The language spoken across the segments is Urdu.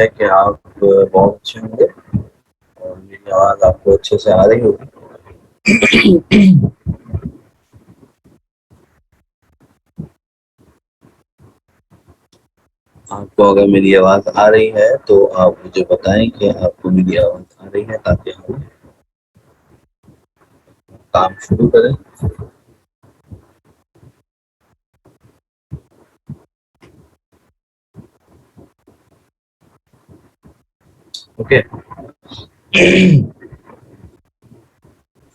ہے کہ آپ بہت اچھے ہوں گے اور میری آواز آپ کو اچھے سے آ رہی ہوگی. آپ کو اگر میری آواز آ رہی ہے تو آپ مجھے بتائیں کہ آپ کو میری آواز آ رہی ہے تاکہ ہم کام شروع کریں. اوکے.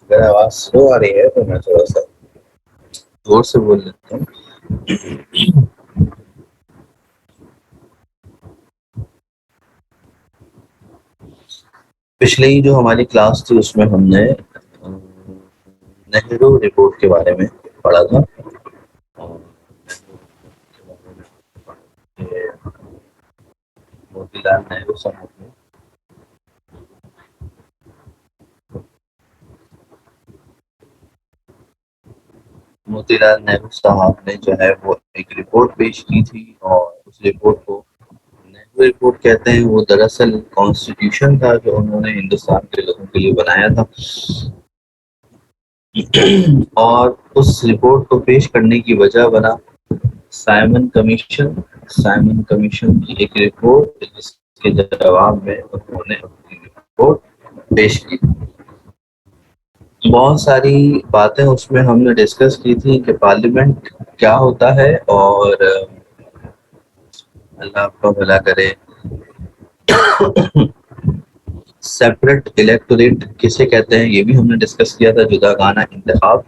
اگر آواز سلو آ رہی ہے تو میں تھوڑا سا زور سے بول لیتا ہوں. پچھلے ہی جو ہماری کلاس تھی اس میں ہم نے نہرو رپورٹ کے بارے میں پڑھا تھا. اور موتی لال نہرو صاحب نے موتی لال نہرو صاحب نے جو ہے وہ ایک رپورٹ پیش کی تھی اور اس رپورٹ کو نہرو رپورٹ کہتے ہیں. وہ دراصل کانسٹیٹیوشن تھا جو انہوں نے ہندوستان کے لوگوں کے لیے بنایا تھا. اور اس رپورٹ کو پیش کرنے کی وجہ بنا سائمن کمیشن. سائمن کمیشن کی ایک رپورٹ جس کے جواب میں انہوں نے اپنی رپورٹ پیش کی. بہت ساری باتیں اس میں ہم نے ڈسکس کی تھی کہ پارلیمنٹ کیا ہوتا ہے اور اللہ آپ کا بھلا کرے سیپریٹ الیکٹوریٹ کسے کہتے ہیں یہ بھی ہم نے ڈسکس کیا تھا. جدا گانہ انتخاب.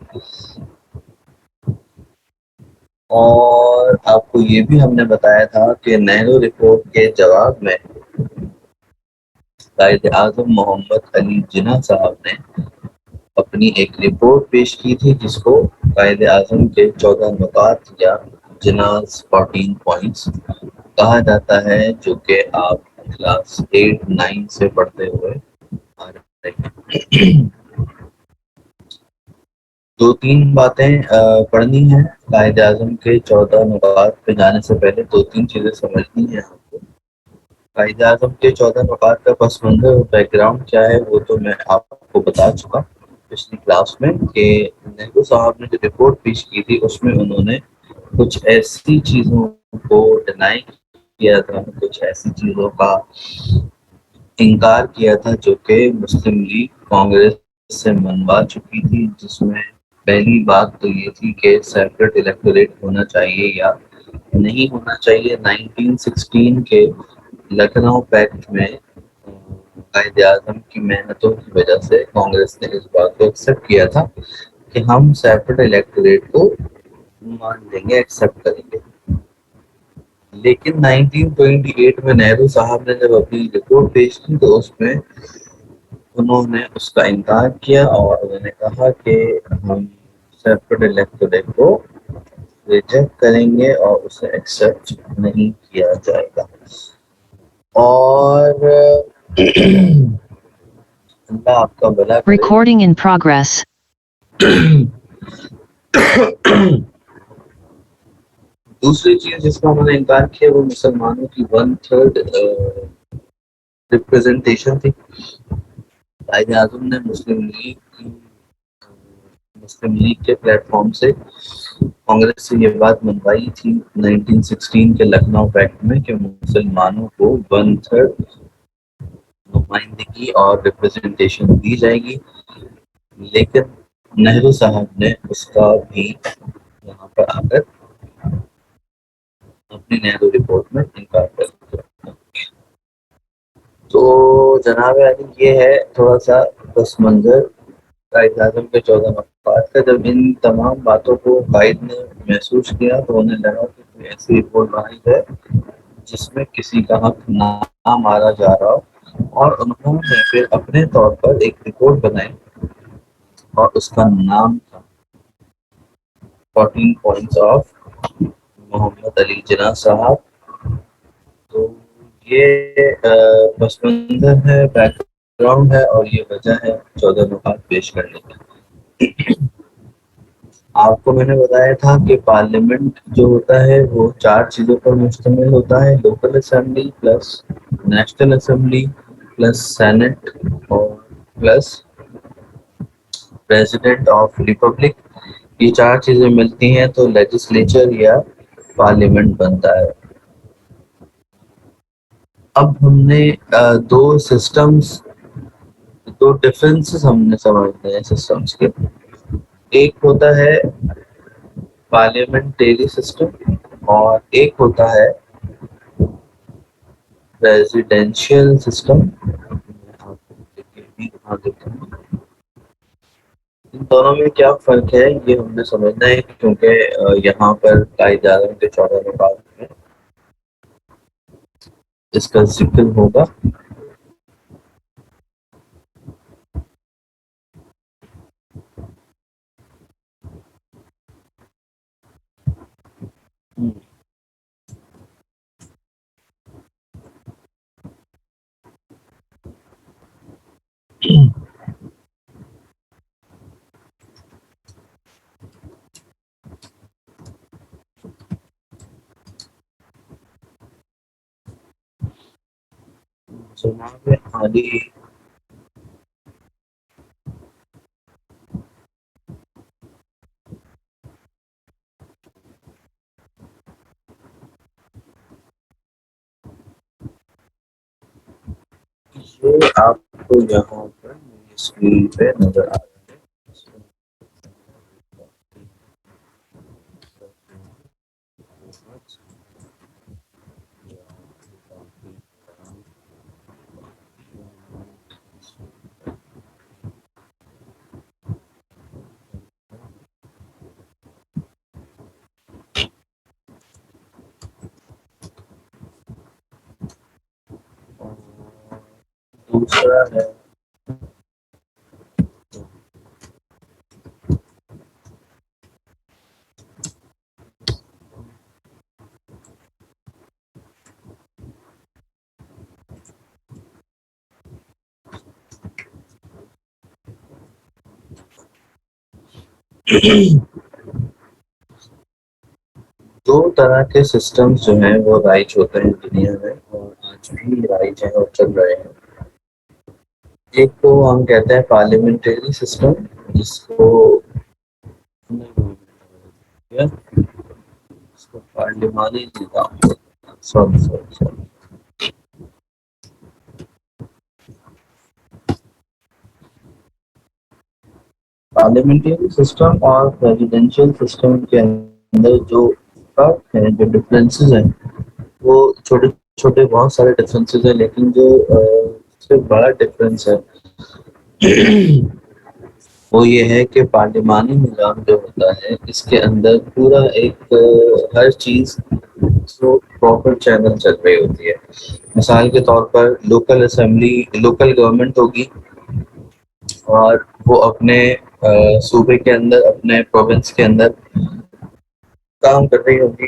اور آپ کو یہ بھی ہم نے بتایا تھا کہ نہرو رپورٹ کے جواب میں قائد اعظم محمد علی جناح صاحب نے اپنی ایک رپورٹ پیش کی تھی جس کو قائد اعظم کے 14 نکات یا جناح's 14 پوائنٹس کہا جاتا ہے, جو کہ آپ کلاس 8-9 سے پڑھتے ہوئے آ رہے ہیں. دو تین باتیں پڑھنی ہیں. قائد اعظم کے 14 نکات پہ جانے سے پہلے دو تین چیزیں سمجھنی ہیں آپ کو. قائد اعظم کے 14 نکات کا پس منظر اور بیک گراؤنڈ کیا ہے وہ تو میں آپ کو بتا چکا پچھلی کلاس میں کہ نہرو صاحب نے جو رپورٹ پیش کی تھی اس میں انہوں نے کچھ ایسی چیزوں کو ڈینائی کیا تھا, کچھ ایسی چیزوں کا انکار کیا تھا جو کہ مسلم لیگ کانگریس سے منوا چکی تھی. جس میں پہلی بات تو یہ تھی کہ سیپریٹ الیکٹوریٹ ہونا چاہیے یا نہیں ہونا چاہیے. 1916 کے لکھنؤ پیکٹ میں قائد اعظم کی محنتوں کی وجہ سے کانگریس نے اس بات کو ایکسیپٹ کیا تھا کہ ہم سیپریٹ الیکٹوریٹ کو مان لیں گے, ایکسیپٹ کریں گے. لیکن 1928 میں نہرو صاحب نے جب اپنی رپورٹ پیش کی تو اس میں انہوں نے اس کا انکار کیا اور انہوں نے کہا کہ ہم سیپریٹ الیکٹوریٹ کو ریجیکٹ کریں گے اور اسے ایکسیپٹ نہیں کیا جائے گا. اور اللہ آپ کا بھلا کرے. Recording in progress. دوسری چیز جس کا انہوں نے انکار کیا وہ مسلمانوں کی 1/3 ریپرزنٹیشن تھی. قائد اعظم نے مسلم لیگ کے پلیٹ فارم سے کانگریس سے یہ بات منوائی تھی 1916 کے لکھنؤ پیکٹ میں کہ مسلمانوں کو 1/3 نمائندگی اور ریپرزنٹیشن دی جائے گی. لیکن نہرو صاحب نے اس کا بھی یہاں پر آ کر اپنی نہرو رپورٹ میں انکار کر دیا. تو جناب علی یہ ہے تھوڑا سا پس منظر قائد اعظم کے 14 نکات کا. جب ان تمام باتوں کو قائد نے محسوس کیا تو انہیں لگا کہ کوئی ایسی رپورٹ بنائی ہے جس میں کسی کا حق نہ مارا جا رہا ہو, اور انہوں نے پھر اپنے طور پر ایک رپورٹ بنائی اور اس کا نام تھا 14 پوائنٹس آف محمد علی جناح صاحب. تو یہ پس منظر ہے, بیک گراؤنڈ ہے, اور یہ وجہ ہے 14 نکات پیش کرنے کی. آپ کو میں نے بتایا تھا کہ پارلیمنٹ جو ہوتا ہے وہ چار چیزوں پر مشتمل ہوتا ہے: local assembly plus national assembly plus senate اور پلس پریزیڈنٹ آف ریپبلک. یہ چار چیزیں ملتی ہیں تو لیجسلیچر یا پارلیمنٹ بنتا ہے. اب ہم نے دو سسٹمز، دو ڈفرینسز ہم نے سمجھتے ہیں سسٹمز کے. ایک ہوتا ہے پارلیمنٹری سسٹم اور ایک ہوتا ہے پریزیڈینشیل سسٹم. ان دونوں میں کیا فرق ہے یہ ہم نے سمجھنا ہے، کیونکہ یہاں پر قائد اعظم کے 14 نکات میں اس کا ذکر ہوگا. جناب عالی یہ آپ کو یہاں پر اسکرین پہ نظر آ رہا ہے. دوسرا ہے دو طرح کے سسٹمز جو ہیں وہ رائج ہوتے ہیں دنیا میں، اور آج بھی رائج ہیں اور چل رہے ہیں. ایک کو ہم کہتے ہیں پارلیمنٹری سسٹم، جس کو پارلیمانی نظام، سوری پارلیمنٹری سسٹم اور پریزیڈینشیل سسٹم کے اندر جو فرق ہے، جو ڈفرینسز ہیں، وہ چھوٹے چھوٹے بہت سارے ڈفرینسز ہیں. لیکن جو سب سے بڑا ڈفرینس ہے وہ یہ ہے کہ پارلیمانی نظام جو ہوتا ہے اس کے اندر پورا ایک ہر چیز پراپر چینل چل رہی ہوتی ہے. مثال کے طور پر لوکل اسمبلی، لوکل گورنمنٹ ہوگی اور وہ اپنے صوبے کے اندر، اپنے پروونس کے اندر کام کر رہی ہوگی،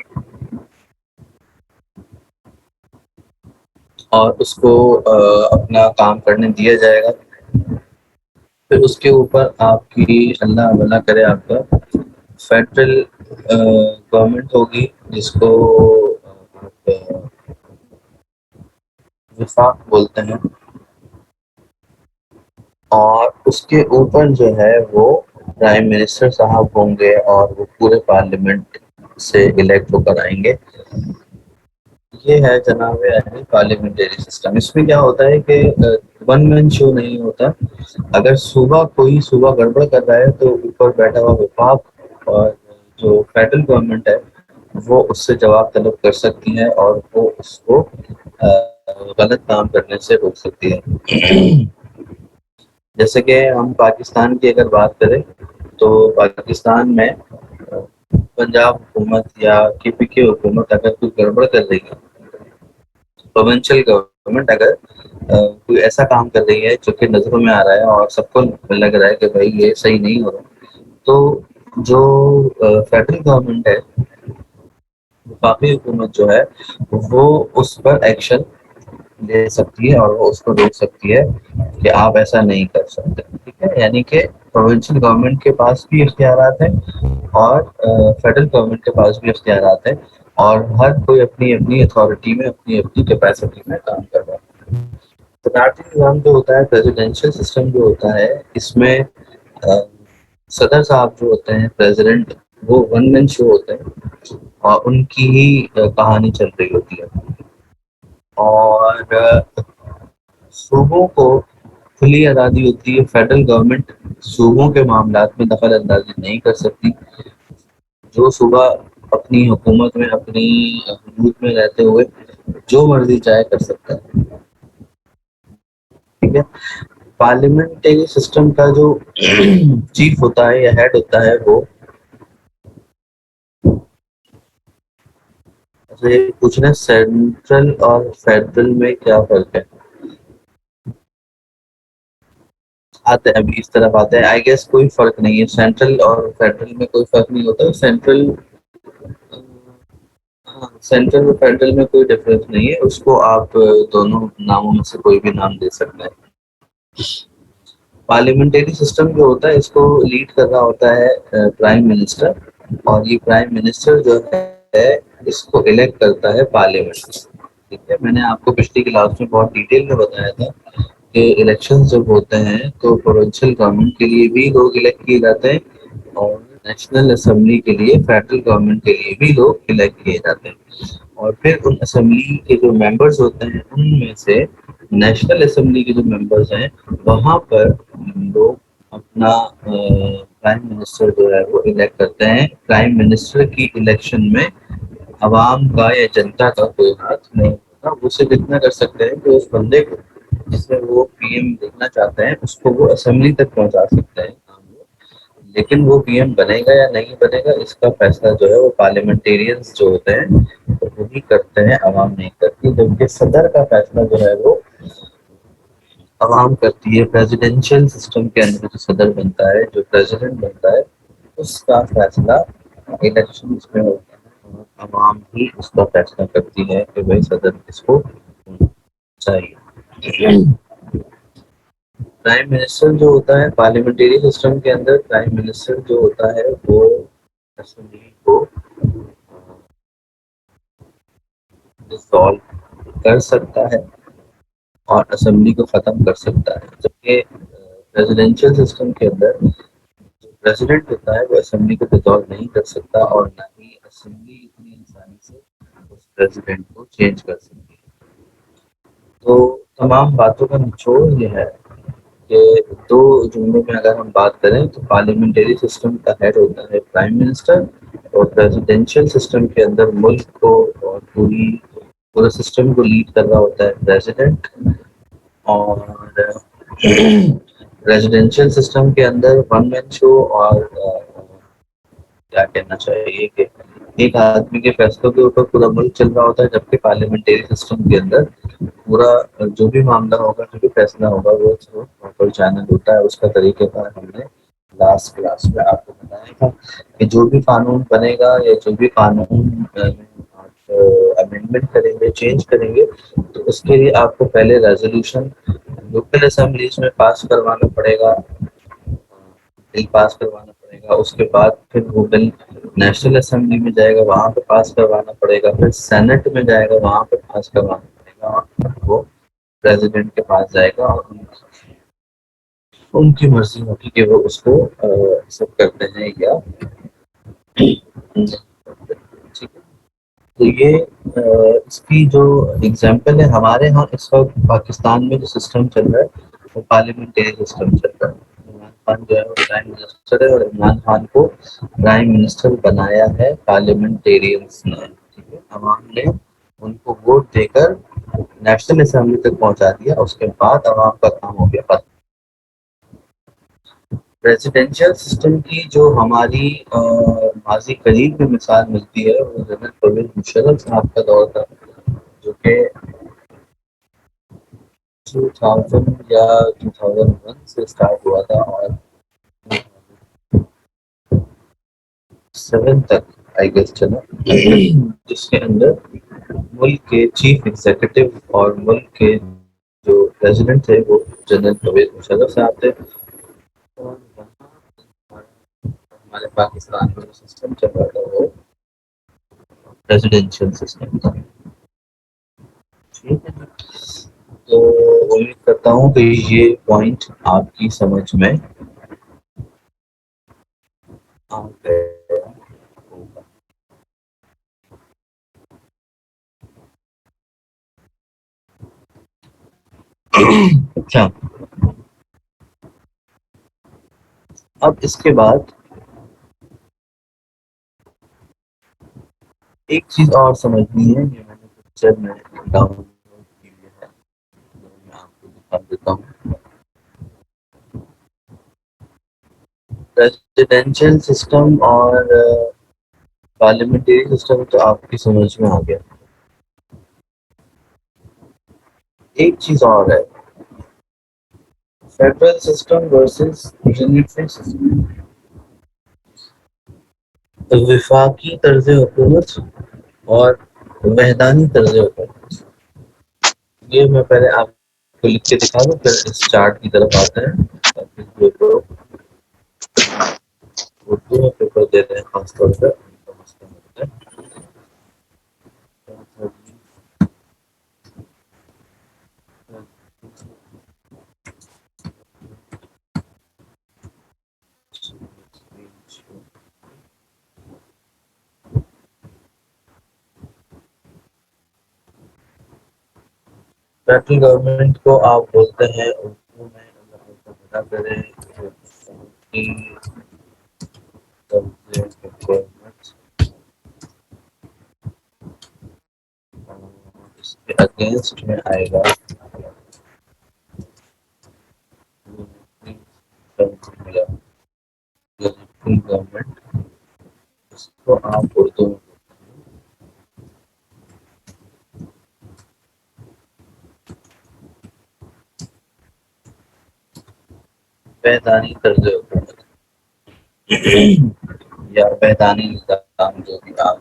اور اس کو اپنا کام کرنے دیا جائے گا. پھر اس کے اوپر آپ کی، اللہ بھلا کرے، آپ کا فیڈرل گورنمنٹ ہوگی جس کو آپ وفاق بولتے ہیں، اور اس کے اوپر جو ہے وہ پرائم منسٹر صاحب ہوں گے اور وہ پورے پارلیمنٹ سے الیکٹ ہو کر آئیں گے. یہ ہے جناب پارلیمنٹری سسٹم. اس میں کیا ہوتا ہے کہ ون مین شو نہیں ہوتا. اگر کوئی صوبہ گڑبڑ کر رہا ہے تو اوپر بیٹھا ہوا وفاق اور جو فیڈرل گورنمنٹ ہے وہ اس سے جواب طلب کر سکتی ہے اور وہ اس کو غلط کام کرنے سے روک سکتی ہے. جیسے کہ ہم پاکستان کی اگر بات کریں تو پاکستان میں پنجاب حکومت یا کے پی کی حکومت اگر کوئی گڑبڑ کر رہی ہے، پروونشل گورنمنٹ اگر کوئی ایسا کام کر رہی ہے جو کہ نظروں میں آ رہا ہے اور سب کو لگ رہا ہے کہ بھائی یہ صحیح نہیں ہو رہا، تو جو فیڈرل گورنمنٹ ہے، وفاقی حکومت جو ہے، وہ اس پر ایکشن لے سکتی ہے اور وہ اس کو روک سکتی ہے کہ آپ ایسا نہیں کر سکتے. ٹھیک ہے، یعنی کہ پروونشل گورنمنٹ کے پاس بھی اختیارات ہیں اور فیڈرل گورنمنٹ کے پاس بھی اختیارات ہیں اور ہر کوئی اپنی اپنی اتھارٹی میں اپنی اپنی کیپیسٹی میں کام کر رہا ہے. صدارتی نظام جو ہوتا ہے پریزیڈینشیل سسٹم جو ہوتا ہے اس میں صدر صاحب جو ہوتے ہیں پریزیڈنٹ وہ ون مین شو ہوتے ہیں اور ان کی ہی کہانی چل رہی ہوتی ہے. اور صوبوں کو کھلی آزادی ہوتی ہے. فیڈرل گورنمنٹ صوبوں کے معاملات میں دخل اندازی نہیں کر سکتی. جو صوبہ اپنی حکومت میں اپنی حدود میں رہتے ہوئے جو مرضی چاہے کر سکتا ہے. ٹھیک ہے. پارلیمنٹری سسٹم کا جو چیف ہوتا ہے یا ہیڈ ہوتا ہے وہ پوچھنا سینٹرل اور فیڈرل میں کیا فرق ہے. آتے ہیں ابھی اس طرف آتے ہیں. آئی گیس کوئی فرق نہیں ہے سینٹرل اور فیڈرل میں کوئی فرق نہیں ہوتا. سینٹرل اور فیڈرل میں کوئی ڈفرینس نہیں ہے. اس کو آپ دونوں ناموں میں سے کوئی بھی نام دے سکتے ہیں. پارلیمنٹری سسٹم جو ہوتا ہے اس کو لیڈ کر رہا ہوتا ہے پرائم منسٹر اور یہ پرائم منسٹر جو ہے اس کو الیکٹ کرتا ہے پارلیمنٹ. ٹھیک ہے. میں نے آپ کو پچھلی کلاس میں بہت ڈیٹیل میں بتایا تھا کہ الیکشن جب ہوتے ہیں تو پروونشل گورنمنٹ کے لیے بھی لوگ الیکٹ کیے جاتے ہیں اور نیشنل اسمبلی کے لیے فیڈرل گورنمنٹ کے لیے بھی لوگ الیکٹ کیے جاتے ہیں. اور پھر ان اسمبلی کے جو ممبرس ہوتے ہیں ان میں سے نیشنل اسمبلی کے جو ممبرس ہیں وہاں پر لوگ اپنا پرائم منسٹر جو ہے وہ الیکٹ کرتے ہیں. پرائم منسٹر کی الیکشن میں عوام کا یا جنتا کا کوئی ہاتھ نہیں ہوتا. وہ صرف اتنا کر سکتے ہیں کہ اس بندے کو جس سے وہ پی ایم دیکھنا چاہتے ہیں اس کو وہ اسمبلی تک پہنچا سکتے ہیں. لیکن وہ پی ایم بنے گا یا نہیں بنے گا اس کا فیصلہ جو ہے وہ پارلیمنٹیرینز جو ہوتے ہیں وہی کرتے ہیں. عوام نہیں کرتی. جبکہ صدر کا فیصلہ جو ہے وہ عوام کرتی ہے. پریزیڈینشیل سسٹم کے اندر جو صدر بنتا ہے جو پریزیڈنٹ بنتا ہے اس کا فیصلہ الیکشن میں ہوتا ہے اور عوام ہی اس کا فیصلہ کرتی ہے کہ بھائی صدر کس کو چاہیے. پرائم منسٹر جو ہوتا ہے پارلیمنٹری سسٹم کے اندر پرائم منسٹر جو ہوتا ہے وہ اسمبلی کو ڈسالو کر سکتا ہے اور اسمبلی کو ختم کر سکتا ہے. جبکہ پریزیڈینشیل سسٹم کے اندر جو پریزیڈنٹ ہوتا ہے وہ اسمبلی کو ڈسالو نہیں کر سکتا اور نہ ہی اسمبلی اتنی آسانی سے اس پریزیڈنٹ کو چینج کر سکتی ہے. تو تمام باتوں کا نچوڑ یہ ہے کہ دو جملوں میں اگر ہم بات کریں تو پارلیمنٹری سسٹم کا ہیڈ ہوتا ہے پرائم منسٹر اور پریزیڈینشیل سسٹم کے اندر ملک کو اور پورے سسٹم کو لیڈ کر رہا ہوتا ہے پریزیڈنٹ. اور ریزیڈینشیل سسٹم کے اندر ون مین شو اور کیا کہنا چاہیے کہ ایک آدمی کے فیصلوں کے اوپر پورا ملک چل رہا ہوتا ہے. جبکہ پارلیمنٹری سسٹم کے اندر پورا جو بھی معاملہ ہوگا جو بھی فیصلہ ہوگا وہ پراپر چینل ہوتا ہے. اس کا طریقہ کار ہم نے لاسٹ کلاس میں آپ کو بتایا تھا کہ جو بھی قانون بنے گا یا جو بھی قانون آپ امینڈمنٹ کریں گے چینج کریں گے تو اس کے لیے آپ کو پہلے ریزولوشن لوکل اسمبلیز میں پاس کروانا پڑے گا. بل پاس کروانا پڑے گا. اس کے بعد پھر وہ بل نیشنل اسمبلی میں جائے گا وہاں پہ پاس کروانا پڑے گا. پھر سینٹ میں جائے گا وہاں پہ پاس کروانا پڑے گا اور پھر وہ پریزیڈنٹ کے پاس جائے گا اور ان کی مرضی ہوگی کہ وہ اس کو ایکسپٹ کرتے ہیں یا ٹھیک ہے. تو یہ اس کی جو اگزامپل ہے ہمارے ہاں اس وقت پاکستان میں جو سسٹم چل رہا ہے وہ پارلیمنٹری سسٹم چل رہا ہے. عمران خان جو ہے وہ پرائم منسٹر ہے اور عمران خان کو پرائم منسٹر بنایا ہے پارلیمنٹیرینس نے. ٹھیک ہے. عوام نے ان کو ووٹ دے کر نیشنل اسمبلی تک پہنچا دیا. اس کے بعد عوام کا کام ہو گیا. پریزیڈینشیل سسٹم کی جو ہماری ماضی قریب میں مثال ملتی ہے وہ جنرل پرویز مشرف صاحب کا دور تھا جو کہ 2000 یا 2001 سے اسٹارٹ ہوا تھا اور 7 تک آئی گیس چلا جس کے اندر ملک کے چیف ایگزیکٹو اور ملک کے جو پریزیڈنٹ تھے وہ جنرل پرویز مشرف صاحب تھے. اور ہمارے پاکستان میں جو سسٹم چل رہا تھا وہ ریزیڈینشیل سسٹم تھا. ٹھیک ہے. تو امید کرتا ہوں کہ یہ پوائنٹ آپ کی سمجھ میں آ گیا ہوگا. اچھا. اب اس کے بعد ایک چیز اور سمجھنی ہے. یہ میں نے پکچر میں ڈاؤن لوڈ کی ہے, میں آپ کو دکھا دیتا ہوں. ریزیڈینشیل سسٹم اور پارلیمنٹری سسٹم تو آپ کی سمجھ میں آ گیا. ایک چیز اور ہے, federal system versus unitary system. وفاقی طرز حکومت اور وحدانی طرز حکومت. یہ میں پہلے آپ کو لکھ کے دکھا دوں, پھر اس چارٹ کی طرف آتے ہیں. جو اردو میں پیپر دیتے ہیں خاص طور پر ان کا مسئلہ ہوتا ہے. فیڈرل گورنمنٹ کو آپ بولتے ہیں اردو میں, اگر آپ کو پتا کریں حکومت, اس کے اگینسٹ میں آئے گا گورنمنٹ. اس کو آپ اردو میں وحدانی طرز حکومت یا وحدانی نظام, جو بھی آپ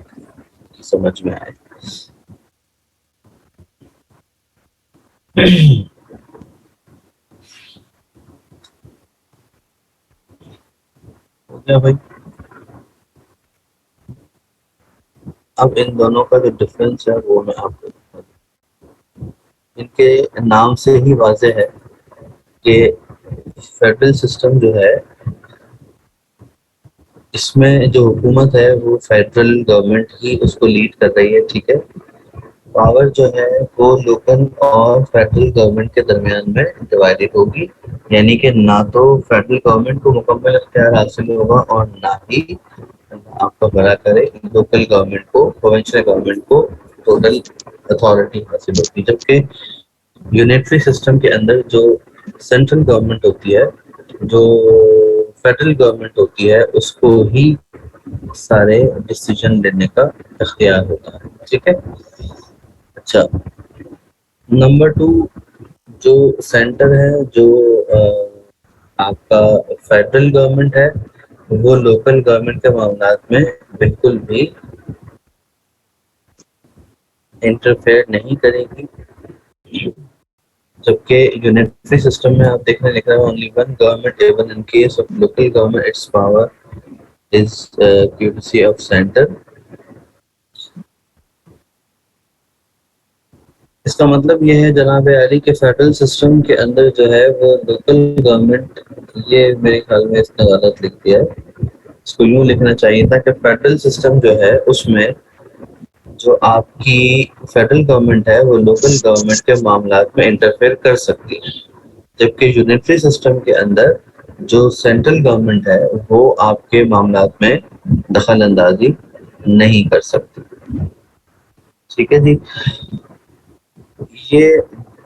کی سمجھ میں آئے. ہو گیا بھائی. اب ان دونوں کا جو ڈفرینس ہے وہ میں آپ کو بتا دوں. ان کے نام سے ہی واضح ہے کہ فیڈرل سسٹم جو ہے اس میں جو حکومت ہے وہ فیڈرل گورنمنٹ ہی اس کو لیڈ کر رہی ہے. ٹھیک ہے. پاور جو ہے وہ لوکل اور فیڈرل گورنمنٹ کے درمیان میں ڈیوائڈیڈ ہوگی. یعنی کہ نہ تو فیڈرل گورنمنٹ کو مکمل اختیار حاصل ہوگا اور نہ ہی آپ کا بڑا کرے لوکل گورنمنٹ کو, پروونشل گورنمنٹ کو ٹوٹل اتھارٹی حاصل ہوتی. جبکہ یونٹری سسٹم کے اندر جو سینٹرل گورنمنٹ ہوتی ہے, جو فیڈرل گورنمنٹ ہوتی ہے, اس کو ہی سارے ڈسیزن لینے کا اختیار ہوتا ہے. ٹھیک ہے. اچھا. نمبر 2, جو سینٹر ہے, جو آپ کا فیڈرل گورنمنٹ ہے, وہ لوکل گورنمنٹ کے معاملات میں بالکل بھی انٹرفیئر نہیں کرے گی. جبکہ یونٹری سسٹم میں آپ دیکھنے لکھ رہا ہے only one government even in case of local government its power is courtesy of centre. اس کا مطلب یہ ہے جناب علی کہ فیڈرل سسٹم کے اندر جو ہے وہ لوکل گورنمنٹ, یہ میرے خیال میں اس نے غلط لکھ دیا ہے. اس کو یوں لکھنا چاہیے تھا کہ فیڈرل سسٹم جو ہے اس میں جو آپ کی فیڈرل گورنمنٹ ہے وہ لوکل گورنمنٹ کے معاملات میں انٹرفیئر کر سکتی ہے. جبکہ یونٹری سسٹم کے اندر جو سینٹرل گورنمنٹ ہے وہ آپ کے معاملات میں دخل اندازی نہیں کر سکتی. ٹھیک ہے جی. یہ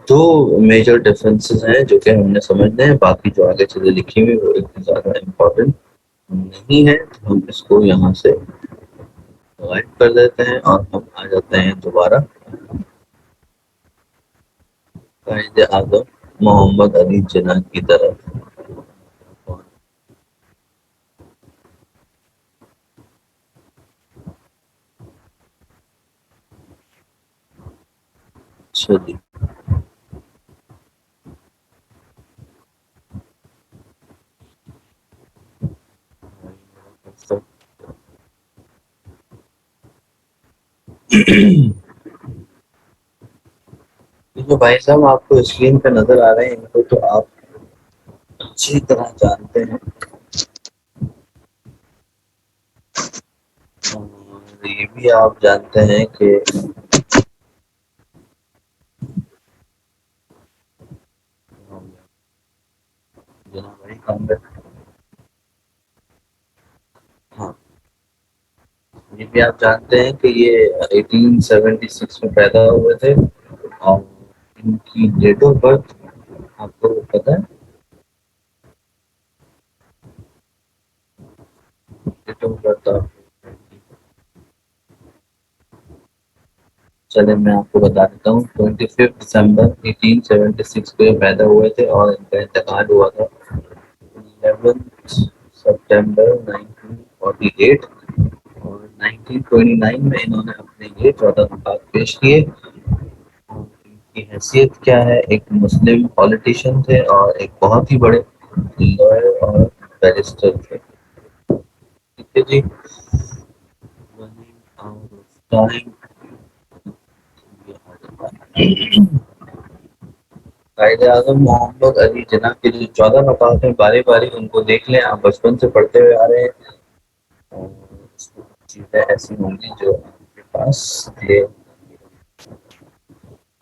دو میجر ڈفرینسز ہیں جو کہ ہم نے سمجھنے ہیں. باقی جو آگے چیزیں لکھی ہوئی وہ اتنی زیادہ امپورٹنٹ نہیں ہے. ہم اس کو یہاں سے غائب کر دیتے ہیں اور ہم آ جاتے ہیں دوبارہ قائد اعظم محمد علی جناح کی طرف. اچھا جی. یہ جو بھائی صاحب آپ کو اسکرین پہ نظر آ رہے ہیں ان کو تو آپ اچھی طرح جانتے ہیں، اور یہ بھی آپ جانتے ہیں کہ جناب بھائی ہاں، یہ بھی آپ جانتے ہیں کہ یہ 1876 میں پیدا ہوئے تھے، اور ان کی ڈیٹ آف برتھ آپ کو پتہ ہے؟ ڈیٹ آف برتھ چلے میں آپ کو بتا دیتا ہوں، 25 دسمبر 1876 کو یہ پیدا ہوئے تھے اور ان کا انتقال ہوا تھا 11 سپٹمبر 1948، اور 1929 میں انہوں نے اپنے لیے 14 نکات پیش کیے۔ ان کی حیثیت کیا ہے؟ ایک مسلم پولیٹیشین تھے اور ایک بہت ہی بڑے لائر اور بیرسٹر تھے، ٹھیک ہے جی۔ ٹائم قائد اعظم محمد علی جناح کے جو 14 نکات ہیں، باری باری ان کو دیکھ لیں، آپ بچپن سے پڑھتے ہوئے آ رہے ہیں، اور چیزیں ایسی ہوں گی جو آپ کے پاس یہ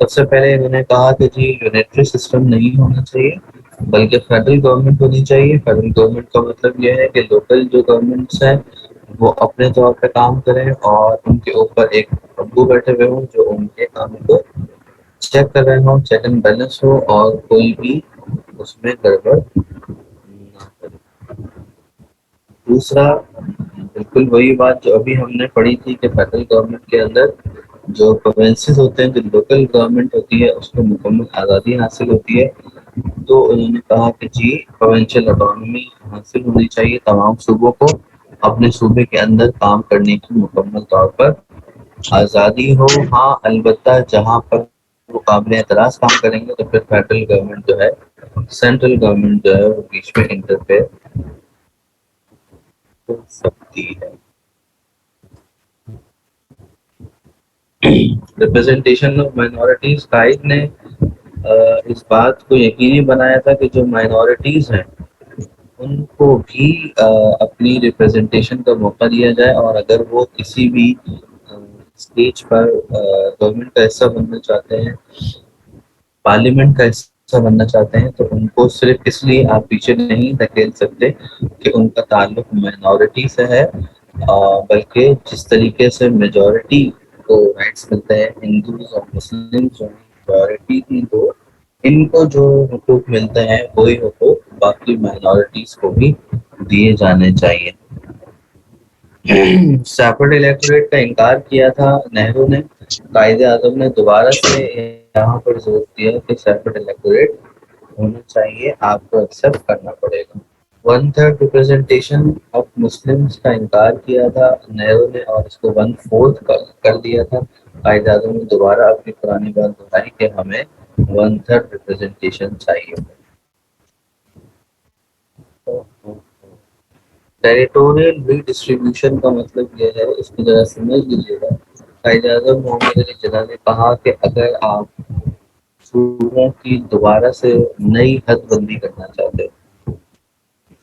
سب سے پہلے انہوں نے کہا کہ جی یونیٹری سسٹم نہیں ہونا چاہیے بلکہ فیڈرل گورنمنٹ ہونی چاہیے۔ فیڈرل گورنمنٹ کا مطلب یہ ہے کہ لوکل جو گورنمنٹس ہیں وہ اپنے طور پہ کام کریں، اور ان کے اوپر ایک ابو بیٹھے ہوئے ہوں جو ان کے کام کو چیک کر رہے ہوں، چیک اینڈ بیلنس ہو، اور کوئی بھی اس میں گڑبڑ نہ کرے۔ دوسرا، بالکل وہی بات جو ابھی ہم نے پڑھی تھی کہ فیڈرل گورنمنٹ کے اندر جو پروونسز ہوتے ہیں، جو لوکل گورنمنٹ ہوتی ہے اس کو مکمل آزادی حاصل ہوتی ہے، تو انہوں نے کہا کہ جی پروونشل اٹانومی حاصل ہونی چاہیے تمام صوبوں کو، اپنے صوبے کے اندر کام کرنے کی مکمل طور پر آزادی ہو۔ ہاں البتہ جہاں پر وہ قابل اعتراض کام کریں گے تو پھر فیڈرل گورنمنٹ جو ہے، سینٹرل گورنمنٹ جو ہے وہ بیچ میں انٹرفیئر ہو سکتی ہے۔ ریپرزنٹیشن آف مائنورٹیز، قائد نے اس بات کو یقینی بنایا تھا کہ جو مائنورٹیز ہیں ان کو بھی اپنی ریپرزنٹیشن کا موقع دیا جائے، اور اگر وہ کسی بھی اسٹیج پر گورنمنٹ کا حصہ بننا چاہتے ہیں، پارلیمنٹ کا حصہ بننا چاہتے ہیں، تو ان کو صرف اس لیے آپ پیچھے نہیں دھکیل سکتے کہ ان کا تعلق مائنورٹی سے ہے، بلکہ جس طریقے سے میجورٹی کو رائٹس ملتے ہیں، ہندوز اور مسلم جو میجورٹی تھی تو ان کو جو حقوق ملتے ہیں وہی حقوق باقی مائنورٹیز کو بھی دیے جانے چاہیے۔ سیپریٹ الیکٹوریٹ کا انکار کیا تھا نہرو نے۔ قائد اعظم نے دوبارہ سے یہاں پر زور دیا کہ سیپریٹ الیکٹوریٹ ہونا چاہیے، آپ کو ایکسیپٹ کرنا پڑے گا۔ 1/3 ریپرزنٹیشن آف مسلمس کا انکار کیا تھا نہرو نے، اور اس کو 1/4 کر دیا تھا۔ قائد اعظم نے دوبارہ اپنی پرانی بات دہرائی کہ ہمیں 1/3 ریپرزنٹیشن چاہیے۔ ٹیریٹوریل ری ڈسٹریبیوشن کا مطلب یہ ہے، اس کو ذرا سمجھ لیجیے گا۔ قائد اعظم محمد علی جناح نے کہا کہ اگر آپ صوبوں کی دوبارہ سے نئی حد بندی کرنا چاہتے ہیں،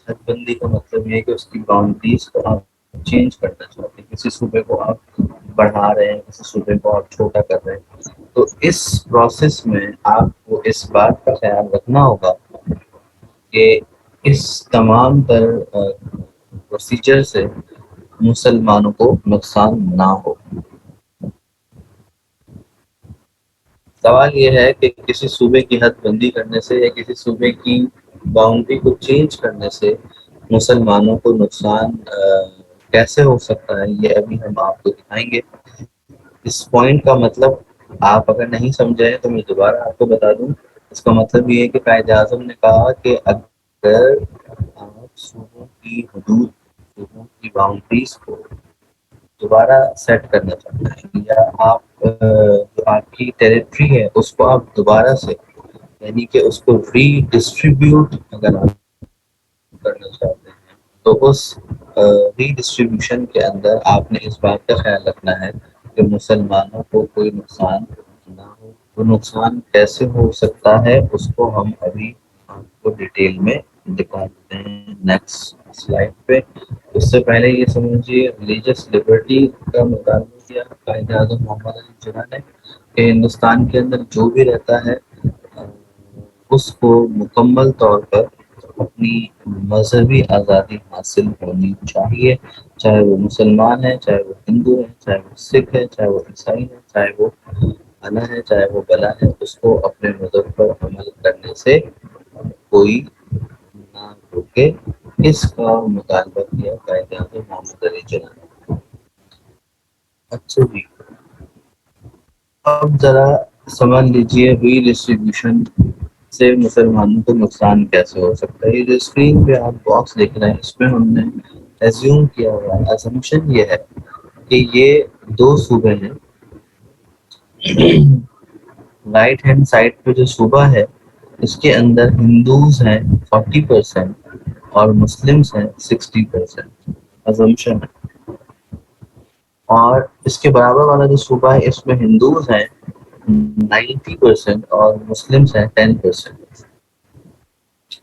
حد بندی کا مطلب یہ ہے کہ اس کی باؤنڈریز کو آپ چینج کرنا چاہتے ہیں، کسی صوبے کو آپ بڑھا رہے ہیں، کسی صوبے کو آپ چھوٹا کر رہے ہیں، تو اس پروسیس میں آپ کو اس بات کا خیال رکھنا ہوگا کہ اس تمام تر پروسیجر سے مسلمانوں کو نقصان نہ ہو۔ سوال یہ ہے کہ کسی صوبے کی حد بندی کرنے سے یا کسی صوبے کی باؤنڈری کو چینج کرنے سے مسلمانوں کو نقصان کیسے ہو سکتا ہے، یہ ابھی ہم آپ کو دکھائیں گے۔ اس پوائنٹ کا مطلب آپ اگر نہیں سمجھے تو میں دوبارہ آپ کو بتا دوں۔ اس کا مطلب یہ ہے کہ قائد اعظم نے کہا کہ اگر آپ صوبوں کی حدود، صوبوں کی باؤنڈریز کو دوبارہ سیٹ کرنا چاہتے ہیں، یا آپ جو آپ کی ٹیریٹری ہے اس کو آپ دوبارہ سے، یعنی کہ اس کو ری ڈسٹریبیوٹ اگر آپ کرنا چاہتے ہیں، تو اس ری ڈسٹریبیوشن کے اندر آپ نے اس بات کا خیال رکھنا ہے کہ مسلمانوں کو کوئی نقصان نہ ہو. وہ نقصان کیسے ہو سکتا ہے اس کو ہم ابھی آپ کو ڈیٹیل میں دکھاتے ہیں نیکسٹ سلائڈ پہ. اس سے پہلے یہ سمجھیے ریلیجس لبرٹی کا مطالبہ کیا قائد اعظم محمد علی جناح نے کہ ہندوستان کے اندر جو بھی رہتا ہے اس کو مکمل طور پر اپنی مذہبی آزادی حاصل ہونی چاہیے، چاہے وہ مسلمان ہے، چاہے وہ ہندو ہے، چاہے وہ سکھ ہے، چاہے وہ عیسائی ہے، چاہے وہ انا ہے، چاہے وہ بلا ہے. اس کو اپنے مذہب پر عمل کرنے سے کوئی نہ روکے. اس کا مطالبہ کیا قائد اعظم محمد علی جناح نے. اچھا جی، اب ذرا سمجھ لیجیے ری ڈسٹریبیوشن سے مسلمانوں کو نقصان کیسے ہو سکتا ہے. یہ جو اسکرین پہ آپ باکس دیکھ رہے ہیں اس میں ہم نے ایزیوم کیا ہوا ہے، ایزمپشن یہ ہے کہ یہ دو صوبے ہیں. رائٹ ہینڈ سائڈ پہ جو صوبہ ہے اس کے اندر ہندوز ہیں 40% اور مسلمس ہیں 60%. ازمپشن ہے. اور اس کے برابر والا جو صوبہ ہے اس میں ہندوز ہیں 90% اور مسلمس ہیں 10%.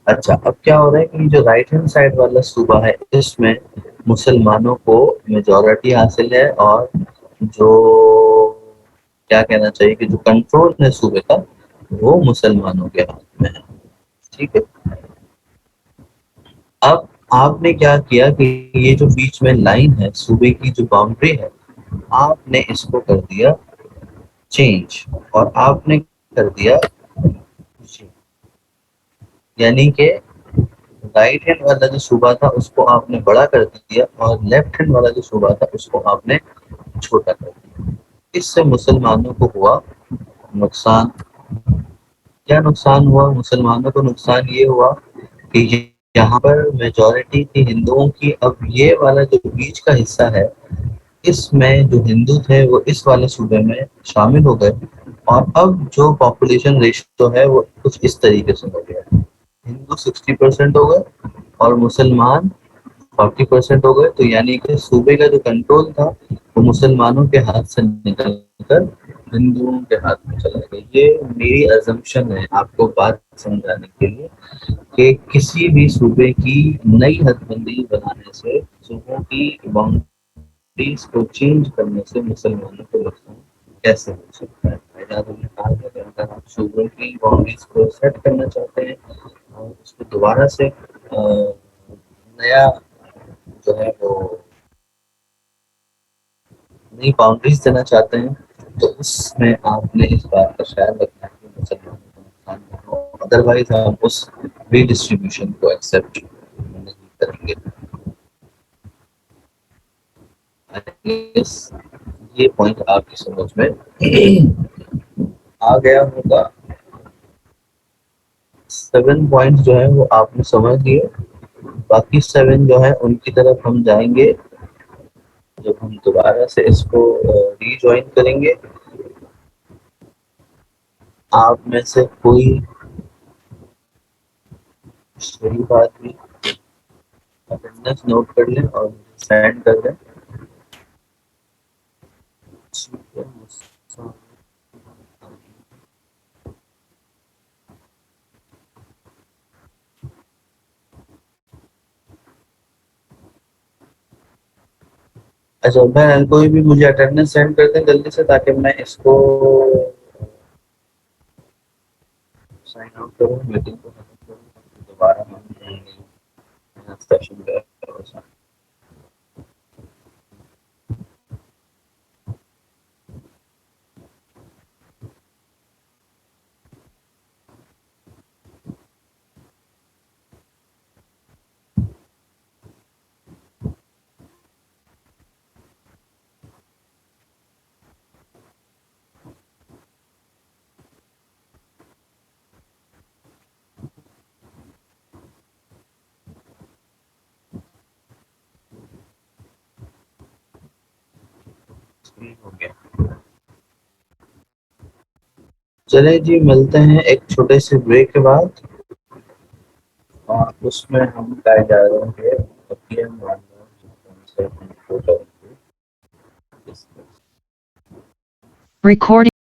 اچھا، اب کیا ہو رہا ہے کہ جو رائٹ ہینڈ سائڈ والا صوبہ ہے اس میں مسلمانوں کو میجورٹی حاصل ہے اور جو کیا کہنا چاہیے کہ جو کنٹرول ہے صوبے کا وہ مسلمانوں کے ہاتھ میں ہے. ٹھیک ہے. اب آپ نے کیا کیا کہ یہ جو بیچ میں لائن ہے صوبے کی جو باؤنڈری ہے آپ نے اس کو کر دیا چینج اور آپ نے کر دیا یعنی کہ رائٹ ہینڈ والا جو صوبہ تھا اس کو آپ نے بڑا کر دیا اور لیفٹ ہینڈ والا جو صوبہ تھا اس کو آپ نے چھوٹا کر دیا. اس سے مسلمانوں کو ہوا نقصان. کیا نقصان ہوا مسلمانوں کو؟ نقصان یہ ہوا کہ یہاں پر میجورٹی تھی ہندوؤں کی. اب یہ والا جو بیچ کا حصہ ہے اس میں جو ہندو تھے وہ اس والے صوبے میں شامل ہو گئے اور اب جو پاپولیشن ریشو ہے وہ کچھ اس طریقے سے ہو گیا. ہندو 60% ہو گئے اور مسلمان 40% ہو گئے. تو یعنی کہ صوبے کا جو کنٹرول تھا وہ مسلمانوں کے ہاتھ سے نکل کر ہندوؤں کے ہاتھ میں چلا گیا. یہ میری ازمپشن ہے آپ کو بات سمجھانے کے لیے کہ کسی بھی صوبے کی نئی حد بندی بنانے سے صوبوں کی باؤنڈریز کو چینج کرنے سے مسلمانوں کو نقصان کیسے ہو سکتا ہے. اعجاز نے کہا کہ اگر آپ صوبوں کی باؤنڈریز کو سیٹ کرنا چاہتے ہیں اور اس کو دوبارہ سے نیا جو ہے وہ نئی باؤنڈریز دینا چاہتے ہیں تو اس میں آپ نے اس بات کا خیال رکھنا ہے کہ مسلمانوں کو نقصان نہ ہو. ادروائز ہم اس ری ڈسٹریبیوشن کو ایکسیپٹ نہیں کریں گے. یہ پوائنٹ آپ کی سمجھ میں آ گیا ہوگا. 7 پوائنٹ جو ہے وہ آپ نے سمجھ لیے. باقی 7 جو ہے ان کی طرف ہم جائیں گے جب ہم دوبارہ سے اس کو ری جوائن کریں گے. آپ میں سے کوئی صحیح بات بھی اٹینڈنس نوٹ کر لیں اور سینڈ کر دیں. اچھا میں کوئی بھی مجھے اٹینڈنس سینڈ کر دیں جلدی سے تاکہ میں اس کو سائن آؤٹ کروں میٹنگ کو ختم کروں دوبارہ سیشن ہو گیا. چلیں جی ملتے ہیں ایک چھوٹے سے بریک کے بعد اور اس میں ہم قاعدوں کے Recording.